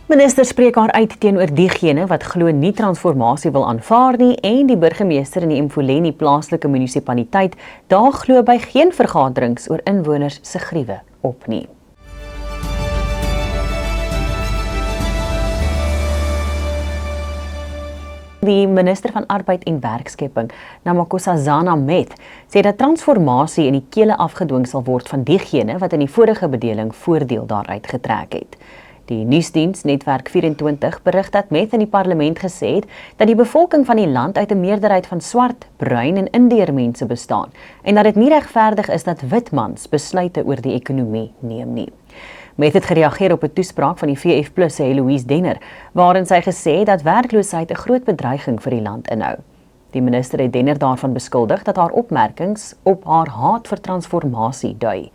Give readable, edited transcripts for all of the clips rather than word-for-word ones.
Minister spreek haar uit teenoor diegene wat glo nie transformasie wil aanvaar nie en die burgemeester in die Mfuleni plaaslike munisipaliteit daar glo by geen vergaderings oor inwoners se griewe op nie. Die minister van Arbeid en Werkskepping, Namakosa Met, sê dat transformasie in die kele afgedwing sal word van diegene wat in die vorige bedeling voordeel daaruit getrek het. Die nuusdiens Netwerk 24 berig dat Met in die parlement gesê het dat die bevolking van die land uit 'n meerderheid van swart, bruin en Indeër mense bestaan en dat dit nie regverdig is dat wit mans besluite oor die ekonomie neem nie. Met het gereageer op 'n toespraak van die VF+ se Heloise Denner, waarin sy gesê het dat werkloosheid 'n groot bedreiging vir die land inhou. Die minister het Denner daarvan beskuldig dat haar opmerkings op haar haat vir transformasie dui.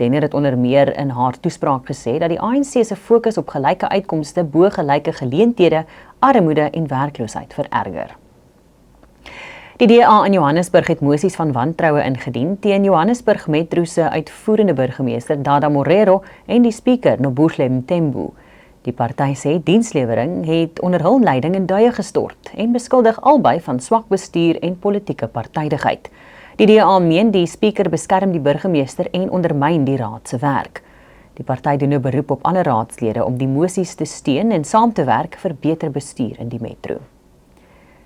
Denner het onder meer in haar toespraak gesê dat die ANC se fokus op gelyke uitkomste bo gelyke geleenthede, armoede en werkloosheid vererger. Die DA in Johannesburg het mosies van wantroue ingedien teen Johannesburg Metro se uitvoerende burgemeester Dada Morero en die spreker Nobuhle Mthembu. Die party sê dienslewering het onder hul leiding in duie gestort en beskuldig albei van swak bestuur en politieke partydigheid. Die DA meen die spreker beskerm die burgemeester en ondermyn die raad se werk. Die party doen 'n beroep op alle raadslede om die mosies te steun en saam te werk vir beter bestuur in die metro.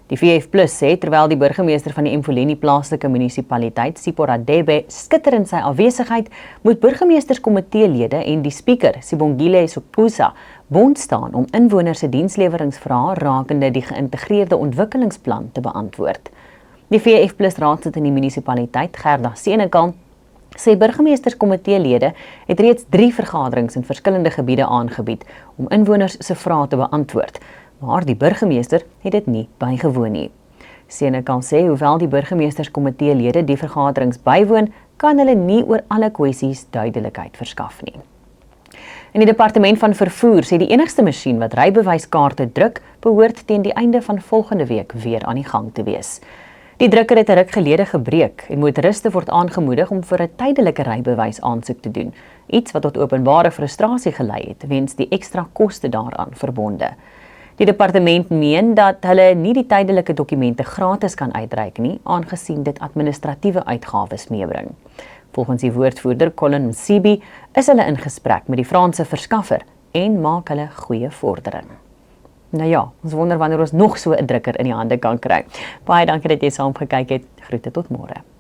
Die VF+ sê terwyl die burgemeester van die Mfuleni plaaslike munisipaliteit, Sipho Radebe, skitter in sy afwesigheid, moet burgemeesterskomiteelede en die spreker, Sibongile Sokusa, bond staan om inwoners se diensleweringsvrae rakende die geïntegreerde ontwikkelingsplan te beantwoord. Die VF+ raadslid in die munisipaliteit, Gerda Senekal, sê burgemeesterskomiteelede het reeds 3 vergaderings in verskillende gebiede aangebied om inwoners se vrae te beantwoord, maar die burgemeester het dit nie bygewoon nie. Senekal sê hoewel die burgemeesterskomiteelede die vergaderings bywoon, kan hulle nie oor alle kwessies duidelikheid verskaf nie. In die departement van vervoer sê die enigste masjien wat rybewyskaarte druk, behoort teen die einde van volgende week weer aan die gang te wees. Die drukker het 'n ruk gelede gebreek en motoriste word aangemoedig om vir 'n tydelike rybewys aansoek te doen, iets wat tot openbare frustrasie gelei het weens die ekstra koste daaraan verbonde. Die departement meen dat hulle nie die tydelike dokumente gratis kan uitreik nie, aangesien dit administratiewe uitgawes meebring. Volgens die woordvoerder Colin Msibi is hulle in gesprek met die Franse verskaffer en maak hulle goeie vordering. Nou ja, ons wonder wanneer ons nog so 'n drukker in die hande kan kry. Baie dankie dat jy saam gekyk het. Groete tot môre.